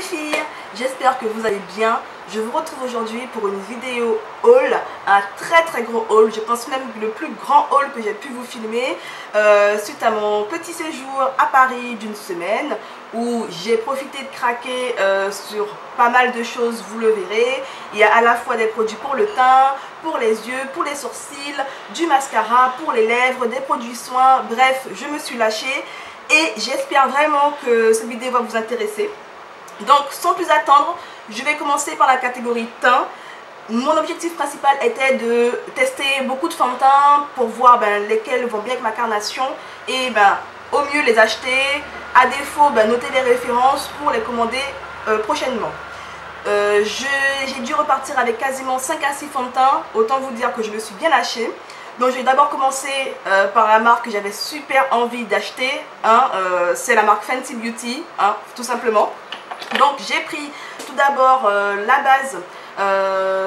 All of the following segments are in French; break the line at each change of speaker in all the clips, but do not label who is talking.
les filles, j'espère que vous allez bien. Je vous retrouve aujourd'hui pour une vidéo haul, un très gros haul, je pense même le plus grand haul que j'ai pu vous filmer suite à mon petit séjour à Paris d'une semaine où j'ai profité de craquer sur pas mal de choses, vous le verrez. Il y a à la fois des produits pour le teint, pour les yeux, pour les sourcils, du mascara, pour les lèvres, des produits soins, bref, je me suis lâchée et j'espère vraiment que cette vidéo va vous intéresser. Donc sans plus attendre, je vais commencer par la catégorie teint. Mon objectif principal était de tester beaucoup de fonds de teint pour voir lesquels vont bien avec ma carnation et au mieux les acheter, à défaut noter les références pour les commander prochainement. J'ai dû repartir avec quasiment 5 à 6 fonds de teint, autant vous dire que je me suis bien lâchée. Donc je vais d'abord commencer par la marque que j'avais super envie d'acheter, c'est la marque Fenty Beauty, tout simplement. Donc j'ai pris tout d'abord la base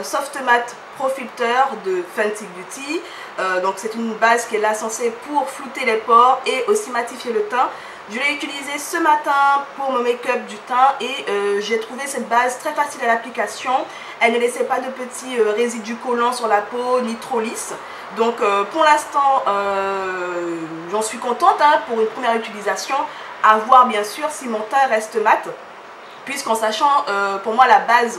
Soft Matte Pro Filter de Fenty Beauty. Donc c'est une base qui est là censée pour flouter les pores et aussi matifier le teint. Je l'ai utilisée ce matin pour mon make-up du teint et j'ai trouvé cette base très facile à l'application. Elle ne laissait pas de petits résidus collants sur la peau ni trop lisse. Donc pour l'instant j'en suis contente pour une première utilisation. À voir bien sûr si mon teint reste mat. Puisqu'en sachant, pour moi la base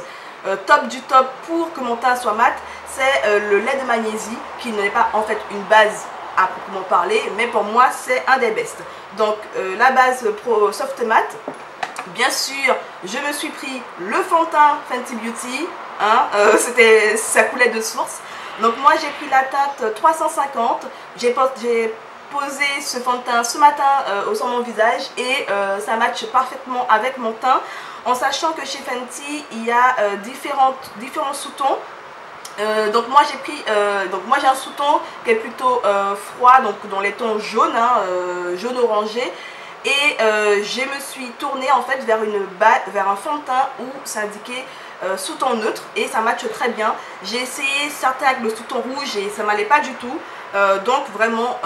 top du top pour que mon teint soit mat, c'est le lait de magnésie, qui n'est pas en fait une base à proprement parler, mais pour moi c'est un des best. Donc la base Pro Soft Matte, bien sûr je me suis pris le fond de teint Fenty Beauty, ça coulait de source. Donc moi j'ai pris la teinte 350, j'ai posé ce fond de teint ce matin sur mon visage et ça matche parfaitement avec mon teint, en sachant que chez Fenty il y a différents sous-tons. Donc moi j'ai pris j'ai un sous-ton qui est plutôt froid, donc dans les tons jaunes, jaune orangé, et je me suis tournée en fait vers un fond de teint où c'est indiqué sous-ton neutre et ça matche très bien. J'ai essayé certains avec le sous-ton rouge et ça m'allait pas du tout. Donc vraiment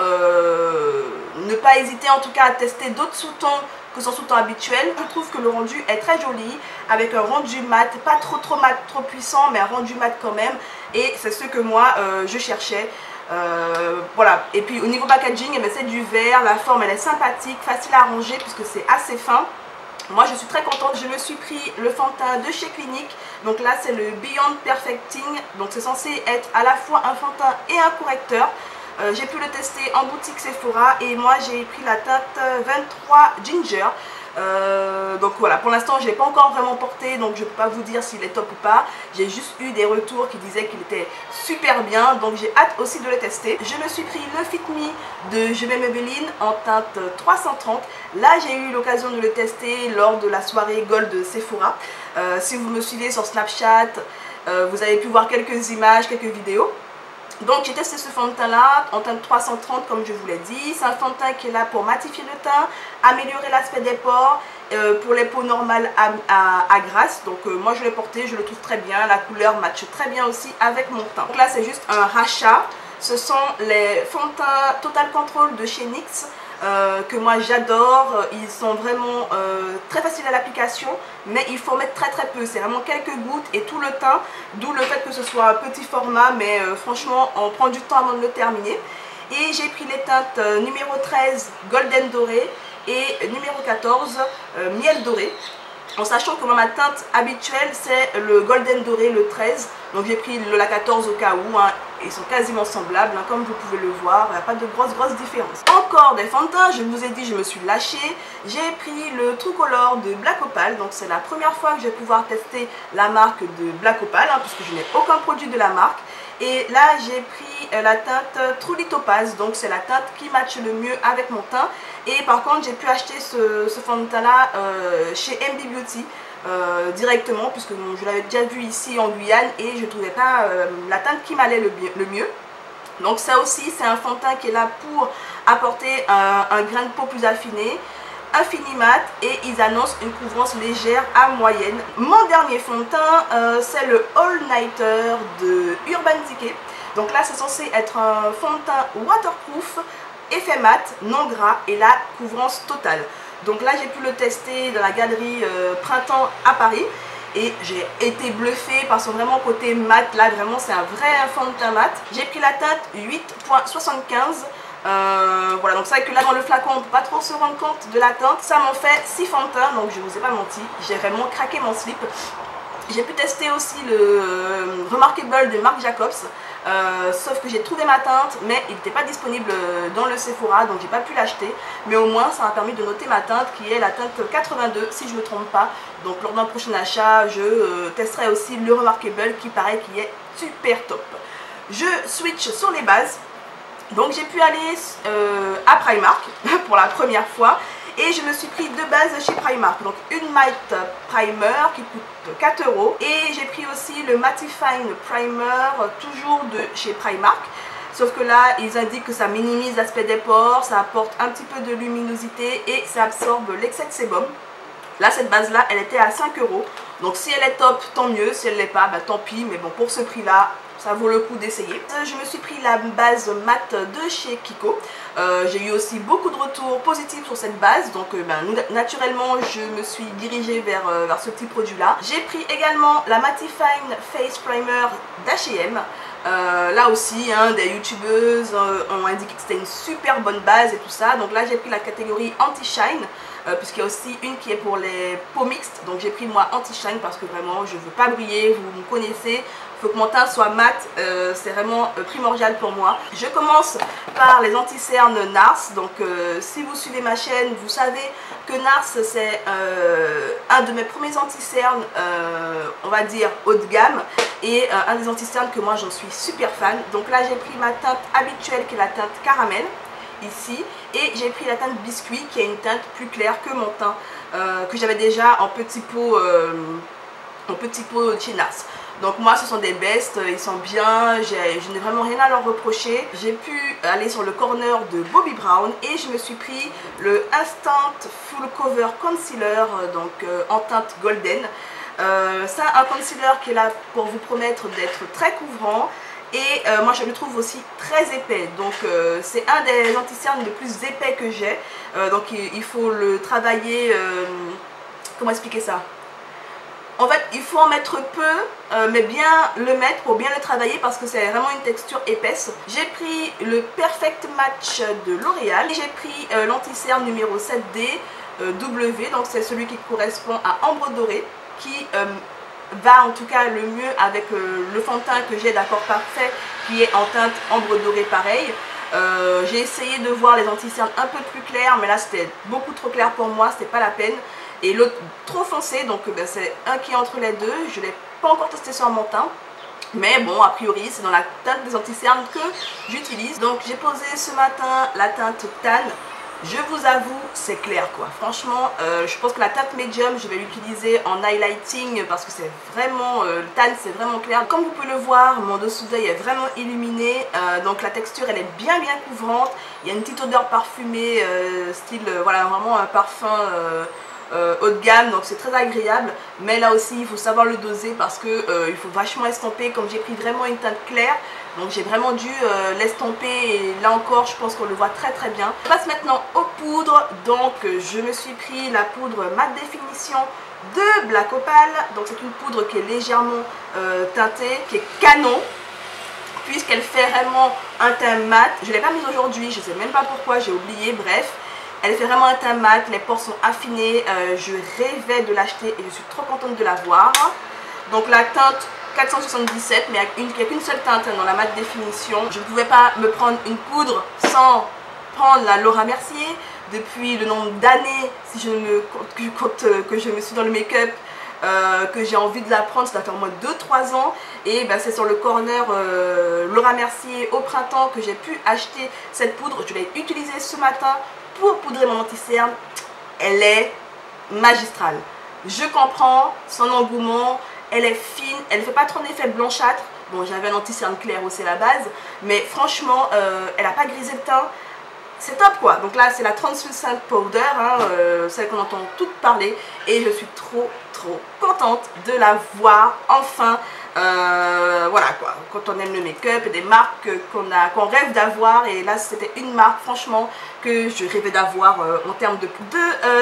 ne pas hésiter en tout cas à tester d'autres sous-tons que son sous-ton habituel. Je trouve que le rendu est très joli avec un rendu mat, pas trop mat, trop puissant, mais un rendu mat quand même, et c'est ce que moi je cherchais. Voilà, et puis au niveau packaging, c'est du verre, la forme elle est sympathique, facile à ranger puisque c'est assez fin. Moi je suis très contente. Je me suis pris le fond de teint de chez Clinique, donc là c'est le Beyond Perfecting, donc c'est censé être à la fois un fond de teint et un correcteur. J'ai pu le tester en boutique Sephora et moi j'ai pris la teinte 23 Ginger. Donc voilà, pour l'instant je ne l'ai pas encore vraiment porté, donc je ne peux pas vous dire s'il est top ou pas. J'ai juste eu des retours qui disaient qu'il était super bien, donc j'ai hâte aussi de le tester. Je me suis pris le Fit Me de Je vais Maybelline en teinte 330. Là j'ai eu l'occasion de le tester lors de la soirée Gold de Sephora. Si vous me suivez sur Snapchat, vous avez pu voir quelques images, quelques vidéos. Donc j'ai testé ce fond de teint là en teinte 330 comme je vous l'ai dit. C'est un fond de teint qui est là pour matifier le teint, améliorer l'aspect des pores, pour les peaux normales à grasse. Donc moi je l'ai porté, je le trouve très bien, la couleur matche très bien aussi avec mon teint. Donc là c'est juste un rachat, ce sont les fonds de teint Total Control de chez NYX. Que moi j'adore, ils sont vraiment très faciles à l'application, mais il faut mettre très peu, c'est vraiment quelques gouttes et tout le teint, d'où le fait que ce soit un petit format, mais franchement on prend du temps avant de le terminer. Et j'ai pris les teintes numéro 13 Golden Doré et numéro 14 Miel Doré, en sachant que ma teinte habituelle c'est le Golden Doré, le 13, donc j'ai pris la 14 au cas où, ils sont quasiment semblables, comme vous pouvez le voir, il n'y a pas de grosse différence. Encore des fonds de teint, je vous ai dit je me suis lâchée, j'ai pris le True Color de Black Opal, donc c'est la première fois que je vais pouvoir tester la marque de Black Opal, puisque je n'ai aucun produit de la marque. Et là j'ai pris la teinte Truly Topaz, donc c'est la teinte qui matche le mieux avec mon teint. Et par contre j'ai pu acheter ce fond de teint là chez MB Beauty directement, puisque je l'avais déjà vu ici en Guyane et je ne trouvais pas la teinte qui m'allait le mieux. Donc ça aussi c'est un fond de teint qui est là pour apporter un grain de peau plus affiné, un fini mat, et ils annoncent une couvrance légère à moyenne. Mon dernier fond de teint c'est le All Nighter de Urban Decay. Donc là c'est censé être un fond de teint waterproof, effet mat, non gras et la couvrance totale. Donc là j'ai pu le tester dans la galerie Printemps à Paris. Et j'ai été bluffée par son vraiment côté mat. Là vraiment c'est un vrai fond de teint mat. J'ai pris la teinte 8.75. Voilà, donc c'est vrai que là dans le flacon on peut pas trop se rendre compte de la teinte. Ça m'en fait 6 fonds de teint, donc je vous ai pas menti, j'ai vraiment craqué mon slip. J'ai pu tester aussi le Remarkable de Marc Jacobs, sauf que j'ai trouvé ma teinte mais il n'était pas disponible dans le Sephora, donc j'ai pas pu l'acheter. Mais au moins ça m'a permis de noter ma teinte qui est la teinte 82 si je me trompe pas. Donc lors d'un prochain achat je testerai aussi le Remarkable qui paraît qui est super top. Je switch sur les bases. Donc j'ai pu aller à Primark pour la première fois et je me suis pris deux bases chez Primark. Donc une Matte Primer qui coûte 4 € et j'ai pris aussi le Mattifying Primer toujours de chez Primark. Sauf que là ils indiquent que ça minimise l'aspect des pores, ça apporte un petit peu de luminosité et ça absorbe l'excès de sébum. Là cette base là elle était à 5 €. Donc si elle est top tant mieux, si elle l'est pas bah tant pis, mais bon pour ce prix là ça vaut le coup d'essayer. Je me suis pris la base mat de chez Kiko. J'ai eu aussi beaucoup de retours positifs sur cette base. Donc naturellement je me suis dirigée vers ce petit produit là. J'ai pris également la Mattifying Face Primer d'H&M. Là aussi des youtubeuses ont indiqué que c'était une super bonne base et tout ça. Donc là j'ai pris la catégorie anti-shine. Puisqu'il y a aussi une qui est pour les peaux mixtes. Donc j'ai pris moi anti-shine parce que vraiment je veux pas briller, vous me connaissez. Il faut que mon teint soit mat, c'est vraiment primordial pour moi. Je commence par les anti-cernes NARS. Donc si vous suivez ma chaîne, vous savez que NARS c'est un de mes premiers anti-cernes, on va dire haut de gamme. Et un des anti-cernes que moi j'en suis super fan. Donc là j'ai pris ma teinte habituelle qui est la teinte caramel ici, et j'ai pris la teinte biscuit qui est une teinte plus claire que mon teint que j'avais déjà en petit pot chez NARS. Donc moi ce sont des bests, ils sont bien, je n'ai vraiment rien à leur reprocher. J'ai pu aller sur le corner de Bobbi Brown et je me suis pris le Instant Full Cover Concealer, donc en teinte golden. C'est un concealer qui est là pour vous promettre d'être très couvrant. Et moi je le trouve aussi très épais, donc c'est un des anti-cernes les plus épais que j'ai. Donc il faut le travailler, comment expliquer ça? En fait il faut en mettre peu, mais bien le mettre pour bien le travailler parce que c'est vraiment une texture épaisse. J'ai pris le Perfect Match de L'Oréal et j'ai pris l'anti-cerne numéro 7D W, donc c'est celui qui correspond à Ambre Dorée, qui va en tout cas le mieux avec le fond de teint que j'ai d'Accord Parfait qui est en teinte ambre dorée pareil. J'ai essayé de voir les anti-cernes un peu plus clairs mais là c'était beaucoup trop clair pour moi, c'était pas la peine. Et l'autre trop foncé, donc c'est un qui est entre les deux. Je ne l'ai pas encore testé sur mon teint. Mais bon, a priori c'est dans la teinte des anti-cernes que j'utilise. Donc j'ai posé ce matin la teinte Tan. Je vous avoue, c'est clair quoi. Franchement, je pense que la teinte médium, je vais l'utiliser en highlighting parce que c'est vraiment, le tan c'est vraiment clair. Comme vous pouvez le voir, mon dessous d'œil est vraiment illuminé. Donc la texture elle est bien couvrante. Il y a une petite odeur parfumée, style, voilà, vraiment un parfum haut de gamme, donc c'est très agréable. Mais là aussi il faut savoir le doser parce que il faut vachement estomper. Comme j'ai pris vraiment une teinte claire, donc j'ai vraiment dû l'estomper et là encore je pense qu'on le voit très bien. On passe maintenant aux poudres. Donc je me suis pris la poudre Matte Définition de Black Opal. Donc c'est une poudre qui est légèrement teintée, qui est canon, puisqu'elle fait vraiment un teint mat. Je ne l'ai pas mise aujourd'hui, je ne sais même pas pourquoi, j'ai oublié, bref. Elle fait vraiment un teint mat, les pores sont affinés, je rêvais de l'acheter et je suis trop contente de l'avoir. Donc la teinte 477, mais il n'y a qu'une seule teinte dans la Matte Définition. Je ne pouvais pas me prendre une poudre sans prendre la Laura Mercier. Depuis le nombre d'années, si je me compte que je me suis dans le make-up, que j'ai envie de la prendre, ça doit faire au moins 2-3 ans. Et c'est sur le corner Laura Mercier au printemps que j'ai pu acheter cette poudre. Je l'ai utilisée ce matin pour poudrer mon anti-cerne. Elle est magistrale. Je comprends son engouement. Elle est fine, elle ne fait pas trop d'effet blanchâtre. Bon, j'avais un anti-cerne clair aussi à la base, mais franchement, elle n'a pas grisé le teint. c'est top quoi. Donc là c'est la Translucent Powder, hein, celle qu'on entend toutes parler, et je suis trop contente de la voir enfin. Voilà quoi, quand on aime le make-up et des marques qu'on rêve d'avoir, et là c'était une marque franchement que je rêvais d'avoir en termes de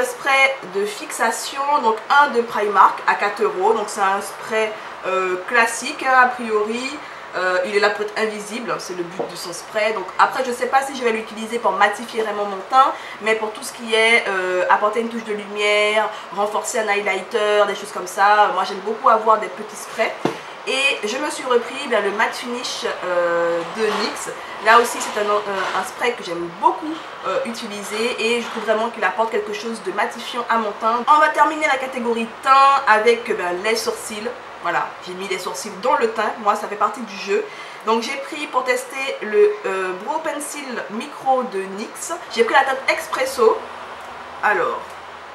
spray de fixation. Donc un de Primark à 4 €, donc c'est un spray classique hein, a priori. Il est là pour être invisible, c'est le but de son spray. Donc après je sais pas si je vais l'utiliser pour matifier vraiment mon teint, mais pour tout ce qui est apporter une touche de lumière, renforcer un highlighter, des choses comme ça, moi j'aime beaucoup avoir des petits sprays. Et je me suis repris le matte finish de NYX. Là aussi c'est un spray que j'aime beaucoup utiliser, et je trouve vraiment qu'il apporte quelque chose de matifiant à mon teint. On va terminer la catégorie teint avec les sourcils. Voilà, j'ai mis les sourcils dans le teint, moi ça fait partie du jeu. Donc j'ai pris pour tester le Brow Pencil Micro de NYX. J'ai pris la teinte Espresso. Alors,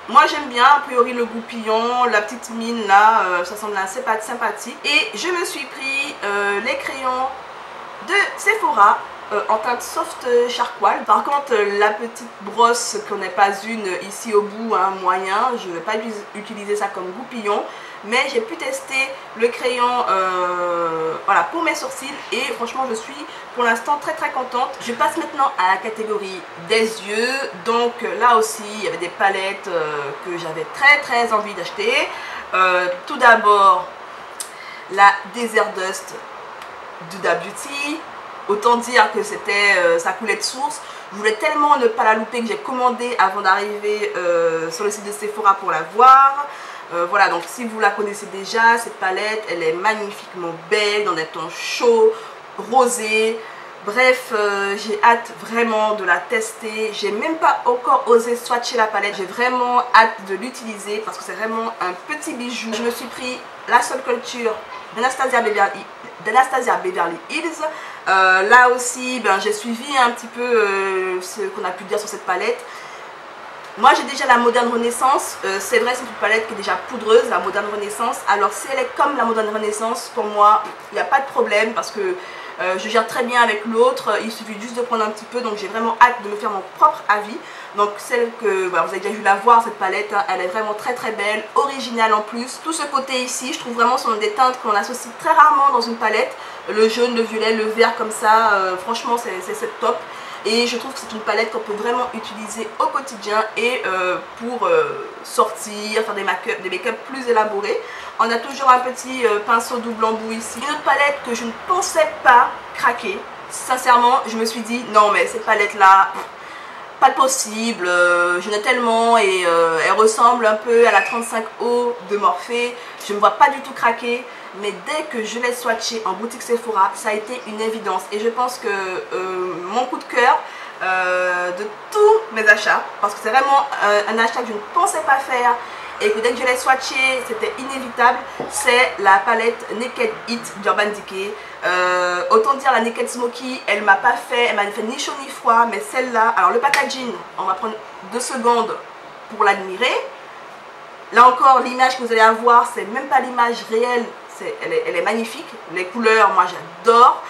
moi j'aime bien a priori le goupillon, la petite mine là, ça semble assez sympathique. Et je me suis pris les crayons de Sephora en teinte soft charcoal. Par contre la petite brosse qu'on n'est pas une ici au bout, hein, moyen, je ne vais pas utiliser ça comme goupillon. Mais j'ai pu tester le crayon voilà, pour mes sourcils, et franchement je suis pour l'instant très contente. Je passe maintenant à la catégorie des yeux. Donc là aussi il y avait des palettes que j'avais très envie d'acheter. Tout d'abord la Desert Dust d'Huda Beauty. Autant dire que c'était ça coulait de source. Je voulais tellement ne pas la louper que j'ai commandé avant d'arriver sur le site de Sephora pour la voir. Voilà, donc si vous la connaissez déjà, cette palette, elle est magnifiquement belle, dans des tons chauds, rosés. Bref, j'ai hâte vraiment de la tester. J'ai même pas encore osé swatcher la palette. J'ai vraiment hâte de l'utiliser parce que c'est vraiment un petit bijou. Je me suis pris la Soul Culture d'Anastasia Beverly Hills. Là aussi, j'ai suivi un petit peu ce qu'on a pu dire sur cette palette. Moi j'ai déjà la Moderne Renaissance, c'est vrai c'est une palette qui est déjà poudreuse, la Moderne Renaissance. Alors si elle est comme la Moderne Renaissance, pour moi il n'y a pas de problème parce que je gère très bien avec l'autre, il suffit juste de prendre un petit peu. Donc j'ai vraiment hâte de me faire mon propre avis. Donc celle que vous avez déjà vu la voir, cette palette, hein, elle est vraiment très belle, originale en plus. Tout ce côté ici, je trouve vraiment sont des teintes qu'on associe très rarement dans une palette. Le jaune, le violet, le vert comme ça, franchement c'est top. Et je trouve que c'est une palette qu'on peut vraiment utiliser au quotidien et pour sortir, faire des make-up plus élaborés. On a toujours un petit pinceau double embout ici. Une autre palette que je ne pensais pas craquer. Sincèrement, je me suis dit non mais cette palette là, pas possible, j'en ai tellement, et elle ressemble un peu à la 35O de Morphe. Je ne me vois pas du tout craquer. Mais dès que je l'ai swatché en boutique Sephora, ça a été une évidence. Et je pense que mon coup de cœur de tous mes achats, parce que c'est vraiment un achat que je ne pensais pas faire, et que dès que je l'ai swatché, c'était inévitable, c'est la palette Naked Heat d'Urban Decay. Autant dire la Naked Smoky, elle m'a fait ni chaud ni froid, mais celle-là, alors le packaging, on va prendre 2 secondes pour l'admirer. Là encore, l'image que vous allez avoir, c'est même pas l'image réelle. Elle est magnifique, les couleurs moi j'adore.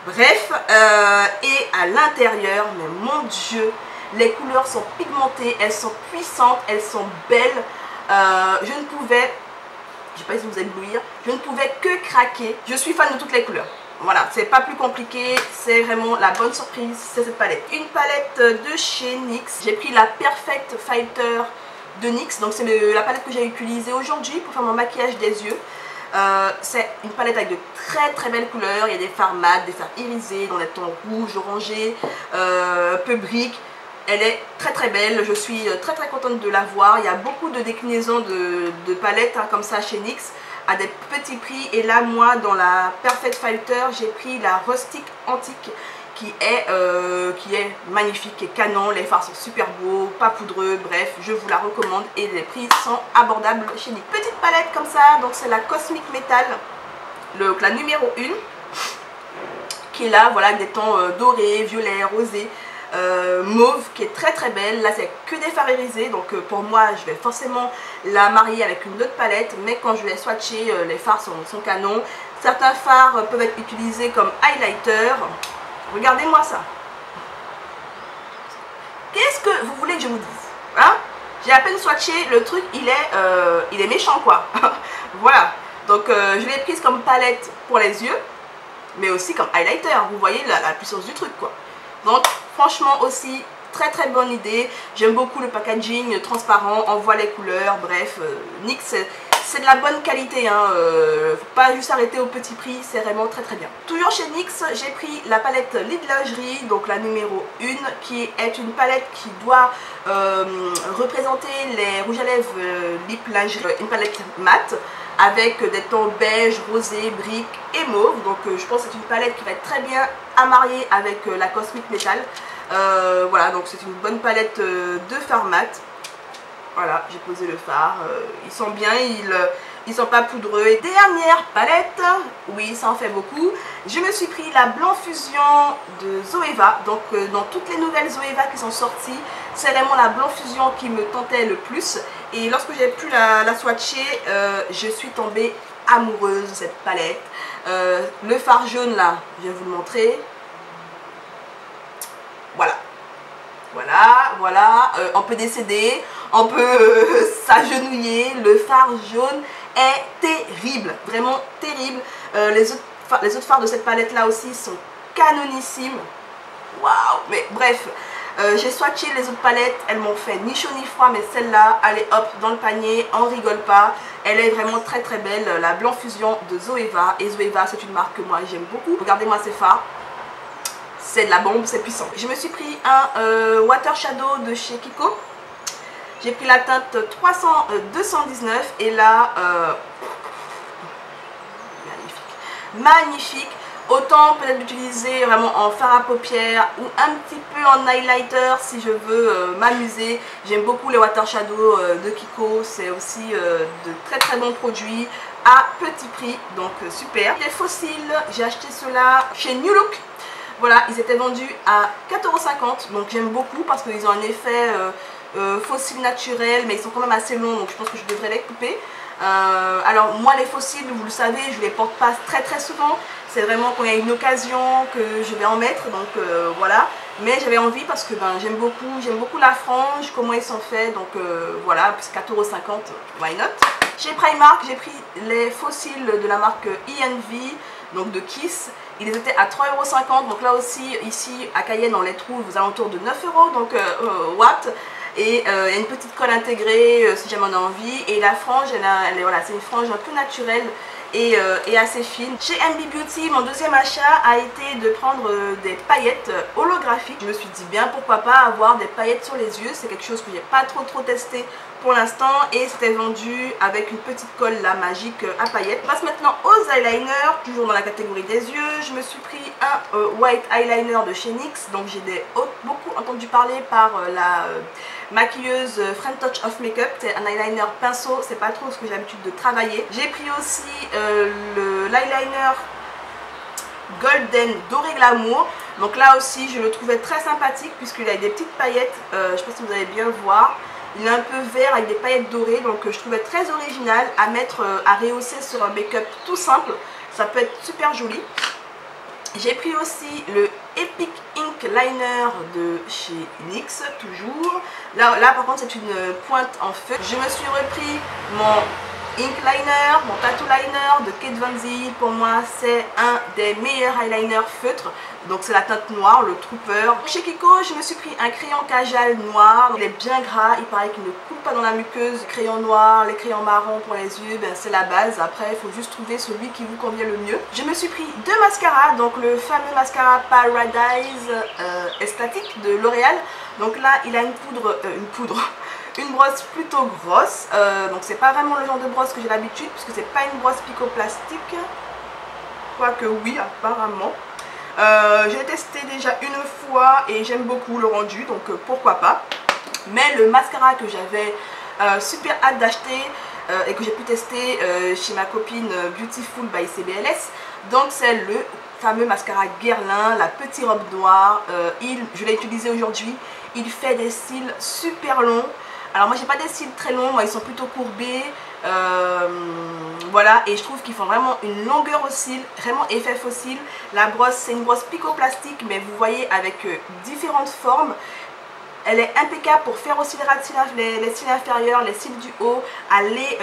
Bref, et à l'intérieur, mais mon Dieu, les couleurs sont pigmentées, elles sont puissantes, elles sont belles. Je ne pouvais, je sais pas si vous éblouir, je ne pouvais que craquer. Je suis fan de toutes les couleurs. Voilà, c'est pas plus compliqué, c'est vraiment la bonne surprise, c'est cette palette. Une palette de chez NYX, j'ai pris la Perfect Fighter de NYX, donc c'est la palette que j'ai utilisée aujourd'hui pour faire mon maquillage des yeux. C'est une palette avec de très belles couleurs. Il y a des fards mat, des fards irisés dans les tons rouges, orangés, un peu briques. Elle est très belle, je suis très contente de la voir. Il y a beaucoup de déclinaisons de palettes hein, comme ça chez NYX à des petits prix. Et là moi dans la Perfect Fighter j'ai pris la Rustic Antique qui est magnifique, qui est canon. Les fards sont super beaux, pas poudreux, bref je vous la recommande et les prix sont abordables chez NYX. Petite palette comme ça, donc c'est la Cosmic Metal, la numéro 1 qui est là, voilà, avec des tons dorés, violets, rosés, mauve, qui est très belle. Là c'est que des fards irisés, donc pour moi je vais forcément la marier avec une autre palette, mais quand je vais swatcher les fards sont canons. Certains fards peuvent être utilisés comme highlighter. Regardez-moi ça. que vous voulez que je vous dise, hein? J'ai à peine swatché, le truc il est méchant quoi. Voilà, donc je l'ai prise comme palette pour les yeux, mais aussi comme highlighter. Vous voyez la puissance du truc quoi. Donc franchement aussi très très bonne idée. J'aime beaucoup le packaging transparent, on voit les couleurs, bref, NYX c'est de la bonne qualité, hein. Faut pas juste arrêter au petit prix, c'est vraiment très très bien. Toujours chez NYX, j'ai pris la palette Lid Lingerie, donc la numéro 1, qui est une palette qui doit représenter les rouges à lèvres Lip Lingerie, une palette mate avec des tons beige, rosé, brique et mauve. Donc je pense que c'est une palette qui va être très bien à marier avec la Cosmic Metal. Voilà, donc c'est une bonne palette de fard mat. Voilà, j'ai posé le fard, ils sont bien, ils sont pas poudreux. Et dernière palette, oui ça en fait beaucoup, je me suis pris la Blanc Fusion de Zoeva. Donc dans toutes les nouvelles Zoeva qui sont sorties, c'est vraiment la Blanc Fusion qui me tentait le plus. Et lorsque j'ai pu la swatcher, je suis tombée amoureuse de cette palette. Le fard jaune là, je vais vous le montrer. Voilà. Voilà, on peut décéder, on peut s'agenouiller. Le fard jaune est terrible, vraiment terrible. Les autres fards de cette palette là aussi sont canonissimes. Waouh, mais bref, j'ai swatché les autres palettes, elles m'ont fait ni chaud ni froid, mais celle-là, allez hop, dans le panier, on rigole pas. Elle est vraiment très très belle, la Blanc Fusion de Zoeva. Et Zoeva, c'est une marque que moi j'aime beaucoup. Regardez-moi ces fards. C'est de la bombe, c'est puissant. Je me suis pris un Water Shadow de chez Kiko. J'ai pris la teinte 219 et là, magnifique. Autant peut-être l'utiliser vraiment en fard à paupières ou un petit peu en highlighter si je veux m'amuser. J'aime beaucoup les Water Shadow de Kiko. C'est aussi de très très bons produits à petit prix, donc super. Les fossiles, j'ai acheté ceux-là chez New Look. Voilà, ils étaient vendus à 4,50 €, donc j'aime beaucoup parce qu'ils ont un effet fossile naturel, mais ils sont quand même assez longs, donc je pense que je devrais les couper. Alors moi les fossiles, vous le savez, je les porte pas très très souvent. C'est vraiment quand il y a une occasion que je vais en mettre, donc voilà. Mais j'avais envie parce que ben, j'aime beaucoup la frange, comment ils sont faits, donc voilà, plus 4,50 €, why not. Chez Primark, j'ai pris les fossiles de la marque ENV, donc de Kiss. Ils étaient à 3,50 €, donc là aussi, ici à Cayenne, on les trouve aux alentours de 9 €, donc what. Et il y a une petite colle intégrée si jamais on a envie. Et la frange, voilà, c'est une frange un peu naturelle et assez fine. Chez MB Beauty, mon deuxième achat a été de prendre des paillettes holographiques. Je me suis dit bien pourquoi pas avoir des paillettes sur les yeux. C'est quelque chose que j'ai pas trop testé pour l'instant et c'était vendu avec une petite colle là magique à paillettes. On passe maintenant aux eyeliners, toujours dans la catégorie des yeux. Je me suis pris un white eyeliner de chez NYX. Donc j'ai beaucoup entendu parler par la maquilleuse Friend Touch of Makeup. C'est un eyeliner pinceau, c'est pas trop ce que j'ai l'habitude de travailler. J'ai pris aussi l'eyeliner Golden Doré Glamour. Donc là aussi je le trouvais très sympathique puisqu'il a des petites paillettes, je sais pas si vous allez bien voir. Il est un peu vert avec des paillettes dorées, donc je trouvais très original à mettre, à rehausser sur un make-up tout simple. Ça peut être super joli. J'ai pris aussi le Epic Ink Liner de chez NYX, toujours. Là par contre c'est une pointe en feu. Je me suis repris mon Ink Liner, mon Tattoo Liner de Kat Von D. Pour moi c'est un des meilleurs eyeliners feutres. Donc c'est la teinte noire, le Trooper. Chez Kiko, je me suis pris un crayon Kajal noir. Il est bien gras, il paraît qu'il ne coule pas dans la muqueuse. Le crayon noir, les crayons marrons pour les yeux, ben, c'est la base. Après, il faut juste trouver celui qui vous convient le mieux. Je me suis pris deux mascaras. Donc le fameux mascara Paradise Ecstatic de L'Oréal. Donc là, il a une brosse plutôt grosse. Donc c'est pas vraiment le genre de brosse que j'ai l'habitude, puisque c'est pas une brosse picoplastique. Quoique oui, apparemment. J'ai testé déjà une fois et j'aime beaucoup le rendu, donc pourquoi pas. Mais le mascara que j'avais super hâte d'acheter et que j'ai pu tester chez ma copine Beautiful by CBLS, donc c'est le fameux mascara Guerlain, la petite robe noire. Je l'ai utilisé aujourd'hui, il fait des cils super longs. Alors moi j'ai pas des cils très longs, moi ils sont plutôt courbés. Voilà, et je trouve qu'ils font vraiment une longueur au cils, vraiment effet fossile. La brosse, c'est une brosse picoplastique, mais vous voyez avec différentes formes. Elle est impeccable pour faire aussi les cils inférieurs, les cils du haut, aller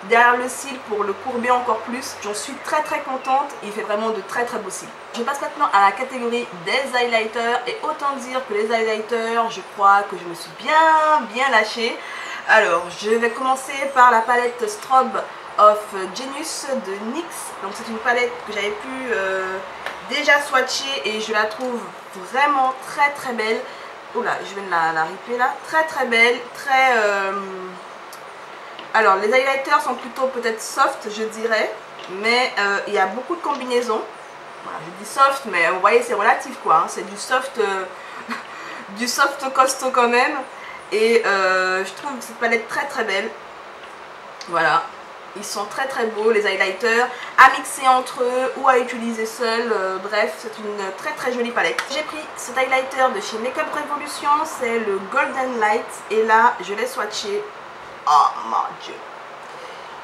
derrière le cil pour le courber encore plus. J'en suis très contente. Il fait vraiment de très beaux cils. Je passe maintenant à la catégorie des highlighters. Et autant dire que les highlighters, je crois que je me suis bien lâchée. Alors, je vais commencer par la palette Strobe of Genius de NYX. Donc c'est une palette que j'avais pu déjà swatcher et je la trouve vraiment très belle. Oh là, je viens de la ripper là. Très belle, Alors les highlighters sont plutôt peut-être soft, je dirais, mais il y a beaucoup de combinaisons. Voilà, je dis soft, mais vous voyez c'est relatif quoi, hein. C'est du soft, du soft costaud quand même. Et je trouve cette palette très belle. Voilà, ils sont très beaux les highlighters, à mixer entre eux ou à utiliser seul. Bref, c'est une très jolie palette. J'ai pris cet highlighter de chez Makeup Revolution, c'est le Golden Light. Et là, je l'ai swatché. Oh mon dieu,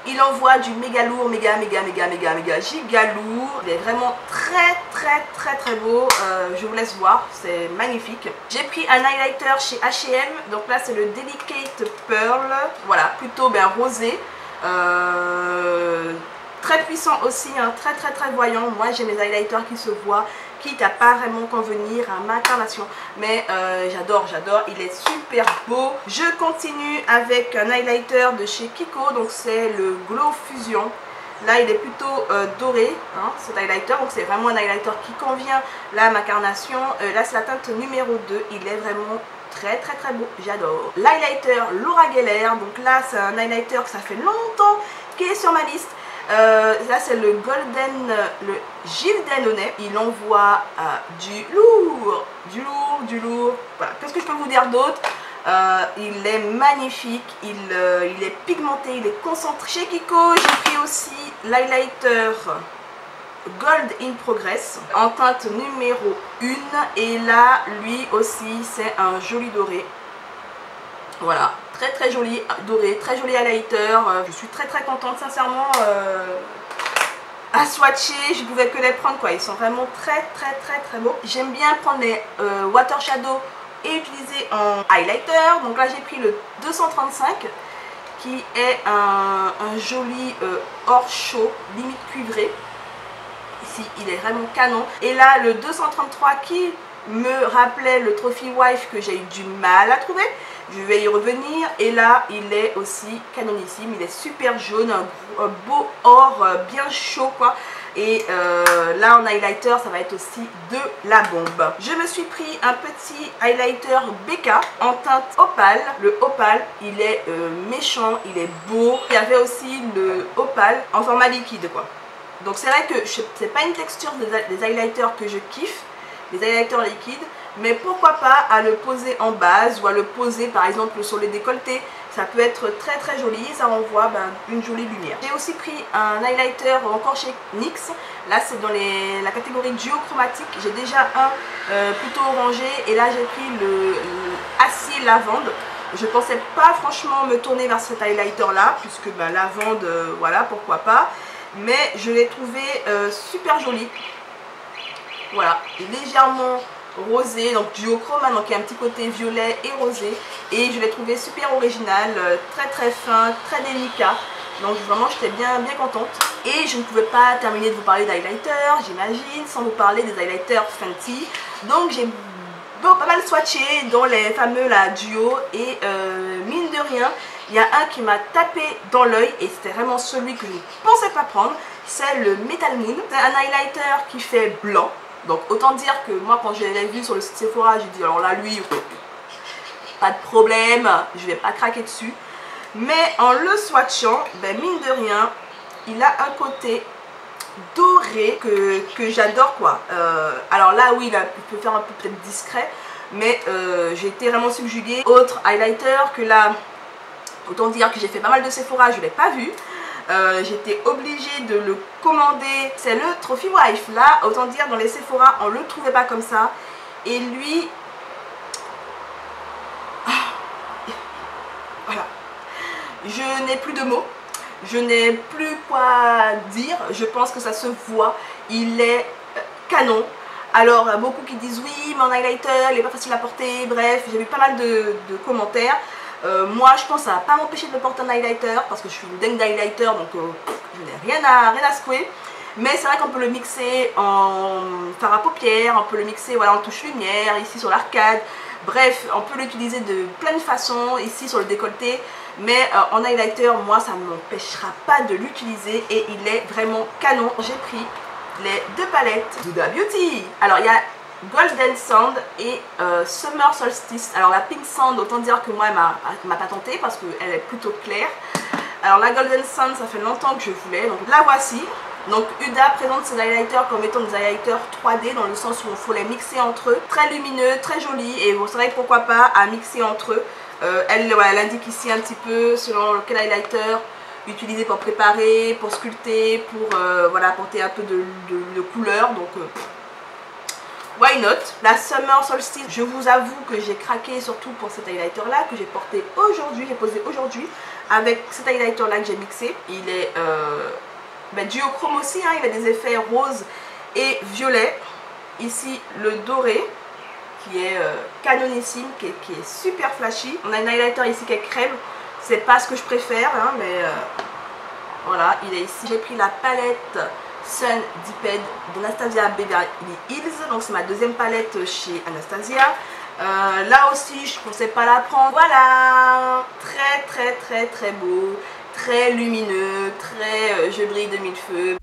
il envoie du méga lourd, méga giga lourd. Il est vraiment très beau. Je vous laisse voir, c'est magnifique. J'ai pris un highlighter chez H&M. Donc là c'est le Delicate Pearl. Voilà, plutôt rosé. Très puissant aussi, hein, très voyant. Moi j'ai mes highlighters qui se voient, quitte à pas vraiment convenir à ma carnation. Mais j'adore, il est super beau. Je continue avec un highlighter de chez Kiko, donc c'est le Glow Fusion. Là il est plutôt doré, hein, cet highlighter, donc c'est vraiment un highlighter qui convient là à ma carnation. Là c'est la teinte numéro 2, il est vraiment très beau, j'adore. L'highlighter Laura Geller, donc là c'est un highlighter que ça fait longtemps qui est sur ma liste. Là c'est le Golden, le Gilles Delaunay. Il envoie du lourd. Voilà, qu'est-ce que je peux vous dire d'autre? Il est magnifique, il est pigmenté, il est concentré. Chez Kiko, j'ai pris aussi l'highlighter Gold in Progress en teinte numéro 1. Et là, lui aussi, c'est un joli doré. Voilà, très joli doré, très joli highlighter. Je suis très contente sincèrement à swatcher. Je pouvais que les prendre quoi, ils sont vraiment très beaux. J'aime bien prendre les water shadow et utiliser en highlighter. Donc là j'ai pris le 235 qui est un joli or chaud, limite cuivré. Ici il est vraiment canon. Et là le 233 qui me rappelait le Trophy Wife que j'ai eu du mal à trouver. Je vais y revenir. Et là il est aussi canonissime, il est super jaune, un beau or bien chaud quoi. Et là en highlighter ça va être aussi de la bombe. Je me suis pris un petit highlighter BK en teinte opale. Le opale il est méchant, il est beau. Il y avait aussi le opale en format liquide quoi. Donc c'est vrai que c'est pas une texture des highlighters que je kiffe, les highlighters liquides. Mais pourquoi pas à le poser en base ou à le poser par exemple sur les décolletés. Ça peut être très joli, ça renvoie une jolie lumière. J'ai aussi pris un highlighter encore chez NYX. Là c'est dans la catégorie duochromatique. J'ai déjà un plutôt orangé et là j'ai pris le acier lavande. Je pensais pas franchement me tourner vers cet highlighter là, puisque lavande, voilà, pourquoi pas. Mais je l'ai trouvé super joli. Voilà, légèrement rosé, donc duochrome, donc il y a un petit côté violet et rosé. Et je l'ai trouvé super original, très fin, très délicat. Donc vraiment j'étais bien contente. Et je ne pouvais pas terminer de vous parler d'highlighter, j'imagine, sans vous parler des highlighters Fenty. Donc j'ai pas mal swatché dans les fameux là duo. Et mine de rien, il y a un qui m'a tapé dans l'œil et c'était vraiment celui que je ne pensais pas prendre. C'est le Metal Moon. C'est un highlighter qui fait blanc. Donc autant dire que moi quand je l'ai vu sur le site Sephora, j'ai dit alors là lui, pas de problème, je vais pas craquer dessus. Mais en le swatchant, mine de rien, il a un côté doré que j'adore quoi. Alors là oui, il peut faire un peu peut-être discret, mais j'ai été vraiment subjuguée. Autre highlighter que là, autant dire que j'ai fait pas mal de Sephora, je ne l'ai pas vu. J'étais obligée de le commander. C'est le Trophy Wife. Là, autant dire dans les Sephora, on le trouvait pas comme ça. Et lui, voilà. Je n'ai plus de mots. Je n'ai plus quoi dire. Je pense que ça se voit. Il est canon. Alors beaucoup qui disent oui mais en highlighter il n'est pas facile à porter, bref j'ai vu pas mal de commentaires. Moi je pense que ça va pas m'empêcher de le porter en highlighter parce que je suis une dingue d'highlighter donc je n'ai rien à secouer. Mais c'est vrai qu'on peut le mixer en fard à paupières, on peut le mixer voilà, en touche lumière, ici sur l'arcade. Bref, on peut l'utiliser de plein de façons, ici sur le décolleté. Mais en highlighter, moi ça ne m'empêchera pas de l'utiliser et il est vraiment canon. J'ai pris les deux palettes d'Huda Beauty. Alors il y a Golden Sand et Summer Solstice. Alors la Pink Sand, autant dire que moi elle m'a pas tenté parce qu'elle est plutôt claire. Alors la Golden Sand, ça fait longtemps que je voulais, donc la voici. Donc Huda présente ses highlighters comme étant des highlighters 3D dans le sens où il faut les mixer entre eux. Très lumineux, très joli et vous savez pourquoi pas à mixer entre eux. Elle indique ici un petit peu selon quel highlighter utiliser pour préparer, pour sculpter, pour voilà, apporter un peu de couleur. Donc why not? La Summer Solstice, je vous avoue que j'ai craqué surtout pour cet highlighter là que j'ai porté aujourd'hui, j'ai posé aujourd'hui avec cet highlighter là que j'ai mixé. Il est duochrome aussi, hein, il a des effets rose et violet. Ici le doré qui est canonissime, qui est super flashy. On a un highlighter ici qui est crème, c'est pas ce que je préfère hein, mais voilà, il est ici. J'ai pris la palette Sun Dipped d'Anastasia Beverly Hills, donc c'est ma deuxième palette chez Anastasia. Là aussi je pensais pas la prendre. Voilà, très beau, très lumineux, très je brille de mille feux.